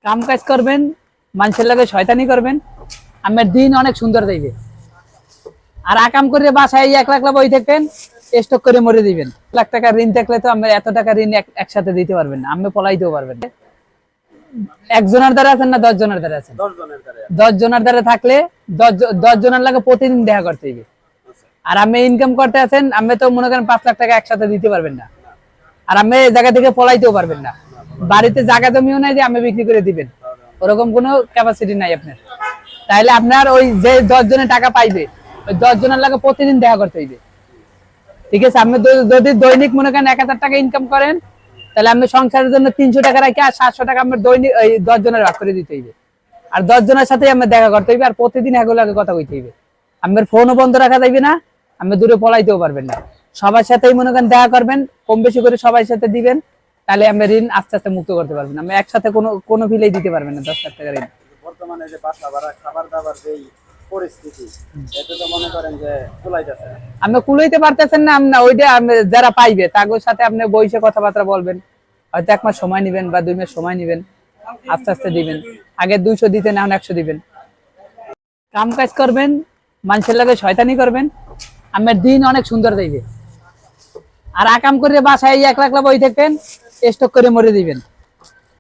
কাম কাজ করবেন, মানুষের লাগে শয়তানি করবেন, আমার দিন অনেক সুন্দর যাইবে। আর আকাম করে বাসায় 1 লাখ বই থাকবেন, স্টক করে মরে দিবেন। লাখ টাকা ঋণ থাকলে তো আমরা এত টাকা ঋণ একসাথে দিতে পারবেন না, আমি পলাইতেও পারবেন না। একজনের দ্বারা আছেন না 10 জনের দ্বারা আছেন? 10 জনের দ্বারা থাকলে 10 জনের লাগে প্রতিদিন দেখা করতে হইবে। আর আমি ইনকাম করতে আছেন, আমি তো মনে করেন 5 লাখ টাকা একসাথে দিতে পারবেন না। আর আমি এই জায়গা থেকে পলাইতেও পারবেন না। বাড়িতে জায়গা জমিও নাই যে আমি বিক্রি করে দিবেন, ওরকম কোনো ক্যাপাসিটি নাই আপনার। তাইলে আপনার ওই যে 10 জনের টাকা পাইবে, ওই 10 জনের লাগে প্রতিদিন দেখা করতে হইবে। ঠিক আছে, আপনি যদি দৈনিক মনে করেন 1000 টাকা ইনকাম করেন, তাহলে আপনি সংসারের জন্য 300 টাকা রাখি আর 700 টাকা আপনার দৈনিক 10 জনের ভাগ করে দিতে হইবে। আর 10 জনের সাথে আমরা দেখা করতে হইবে, আর প্রতিদিন এগুলো আগে কথা কইতে হইবে। আপনার ফোনও বন্ধ রাখা যাইবে না, আপনি দূরে পলাইতেও পারবেন না। সবার সাথেই মনে করেন দেখা করবেন, কম বেশি করে সবার সাথে দিবেন, তাহলে আমরা ঋণ আস্তে আস্তে মুক্ত করতে পারবেন। আমরা একসাথে কোনো ফিলেই দিতে পারবেন না 10 লাখ টাকা ঋণ। বর্তমানে যে বাসা ভাড়া, খাবার দাবার যেই পরিস্থিতি, এতে তো মনে করেন যে কুলাইতেছে না। আপনি কুলাইতে পারতেছেন না, আপনি ওইটা যারা পাইবে তাদের সাথে আপনি বইসে কথাবার্তা বলবেন। হয়তো 1 মাস সময় নেবেন বা 2 মাস সময় নেবেন, আস্তে আস্তে দিবেন। আগে 200 দিতেন, এখন 100 দিবেন। কাম কাজ করবেন, মানুষের লাগে শয়তানি করবেন, আমার দিন অনেক সুন্দর যাইবে। আর আকাম করে বাসায় 1 লাখ বই থাকবেন, স্টক করে মরে দিবেন।